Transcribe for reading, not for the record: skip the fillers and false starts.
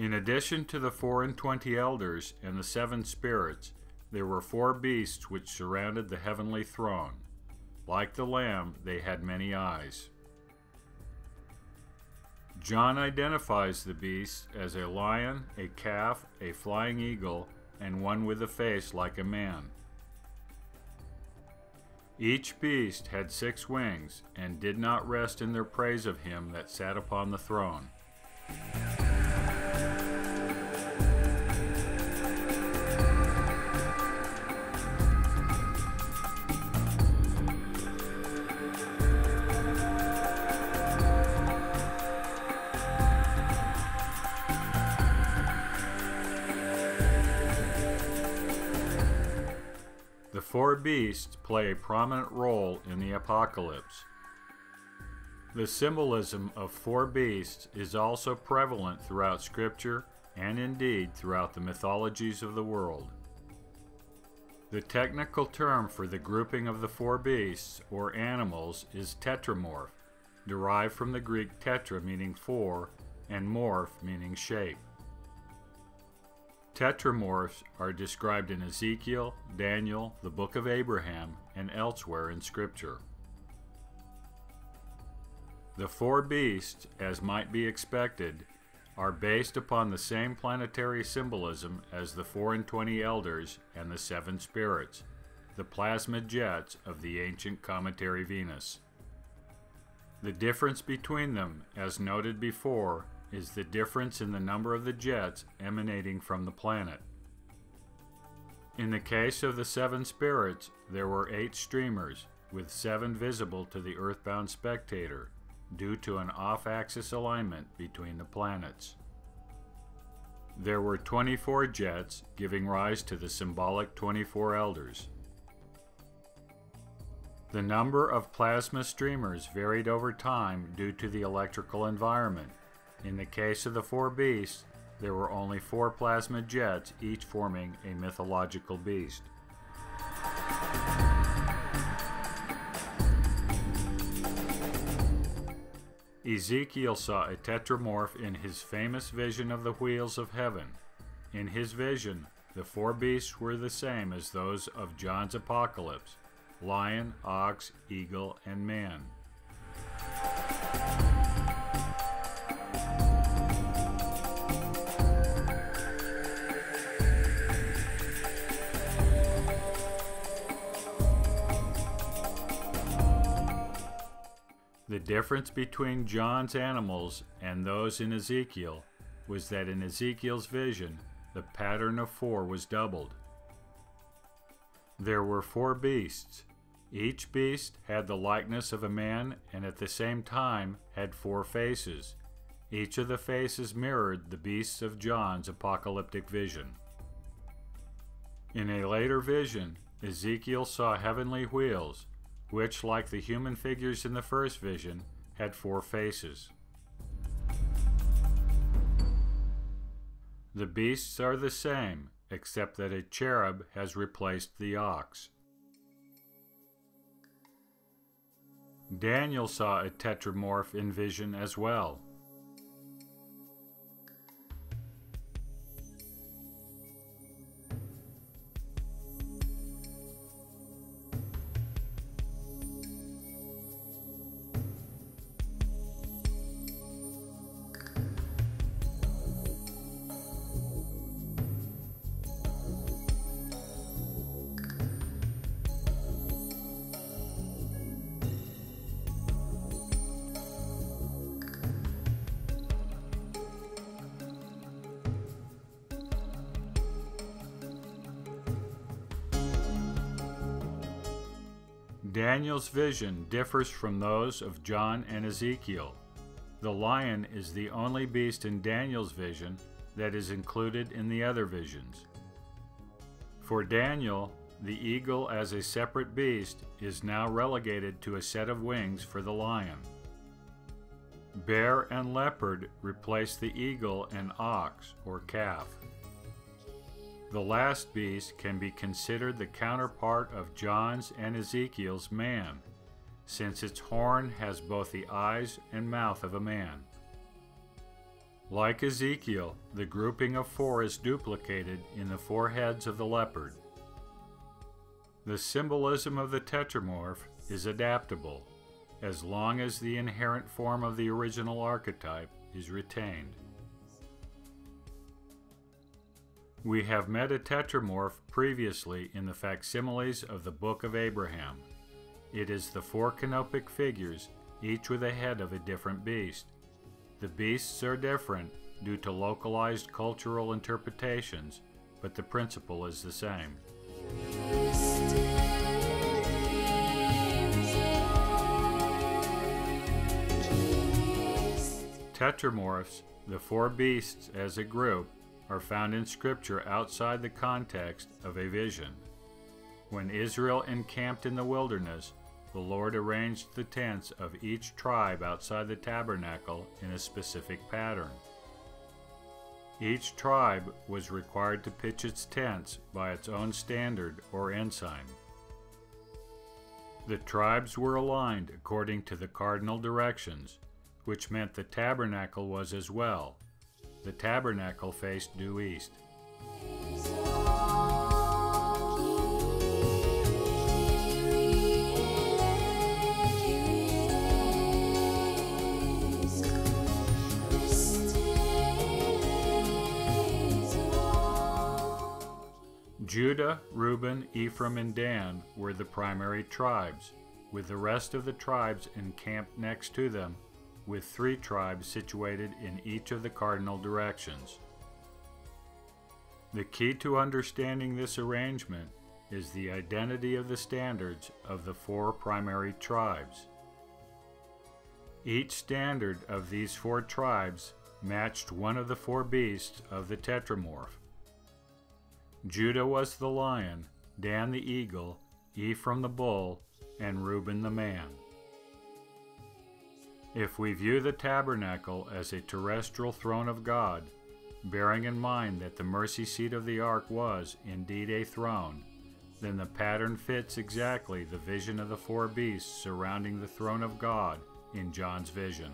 In addition to the 24 elders and the 7 spirits, there were 4 beasts which surrounded the heavenly throne. Like the Lamb, they had many eyes. John identifies the beasts as a lion, a calf, a flying eagle, and one with a face like a man. Each beast had 6 wings, and did not rest in their praise of him that sat upon the throne. The 4 beasts play a prominent role in the apocalypse. The symbolism of 4 beasts is also prevalent throughout Scripture and indeed throughout the mythologies of the world. The technical term for the grouping of the 4 beasts or animals is tetramorph, derived from the Greek tetra meaning 4 and morph meaning shape. Tetramorphs are described in Ezekiel, Daniel, the Book of Abraham, and elsewhere in Scripture. The 4 beasts, as might be expected, are based upon the same planetary symbolism as the 24 elders and the 7 spirits, the plasma jets of the ancient cometary Venus. The difference between them, as noted before, is the difference in the number of the jets emanating from the planet. In the case of the 7 spirits, there were 8 streamers, with 7 visible to the earthbound spectator, due to an off-axis alignment between the planets. There were 24 jets, giving rise to the symbolic 24 elders. The number of plasma streamers varied over time due to the electrical environment. In the case of the 4 beasts, there were only 4 plasma jets, each forming a mythological beast. Ezekiel saw a tetramorph in his famous vision of the wheels of heaven. In his vision, the 4 beasts were the same as those of John's apocalypse: lion, ox, eagle, and man. The difference between John's animals and those in Ezekiel was that in Ezekiel's vision, the pattern of 4 was doubled. There were 4 beasts. Each beast had the likeness of a man and at the same time had 4 faces. Each of the faces mirrored the beasts of John's apocalyptic vision. In a later vision, Ezekiel saw heavenly wheels, which, like the human figures in the first vision, had 4 faces. The beasts are the same, except that a cherub has replaced the ox. Daniel saw a tetramorph in vision as well. Daniel's vision differs from those of John and Ezekiel. The lion is the only beast in Daniel's vision that is included in the other visions. For Daniel, the eagle as a separate beast is now relegated to a set of wings for the lion. Bear and leopard replace the eagle and ox or calf. The last beast can be considered the counterpart of John's and Ezekiel's man, since its horn has both the eyes and mouth of a man. Like Ezekiel, the grouping of 4 is duplicated in the 4 heads of the leopard. The symbolism of the tetramorph is adaptable, as long as the inherent form of the original archetype is retained. We have met a tetramorph previously in the facsimiles of the Book of Abraham. It is the 4 canopic figures, each with a head of a different beast. The beasts are different due to localized cultural interpretations, but the principle is the same. Tetramorphs, the 4 beasts as a group, are found in Scripture outside the context of a vision. When Israel encamped in the wilderness, the Lord arranged the tents of each tribe outside the tabernacle in a specific pattern. Each tribe was required to pitch its tents by its own standard or ensign. The tribes were aligned according to the cardinal directions, which meant the tabernacle was as well. The tabernacle faced due east. Judah, Reuben, Ephraim, and Dan were the primary tribes, with the rest of the tribes encamped next to them, with 3 tribes situated in each of the cardinal directions. The key to understanding this arrangement is the identity of the standards of the 4 primary tribes. Each standard of these 4 tribes matched one of the 4 beasts of the tetramorph. Judah was the lion, Dan the eagle, Ephraim the bull, and Reuben the man. If we view the tabernacle as a terrestrial throne of God, bearing in mind that the mercy seat of the ark was indeed a throne, then the pattern fits exactly the vision of the 4 beasts surrounding the throne of God in John's vision.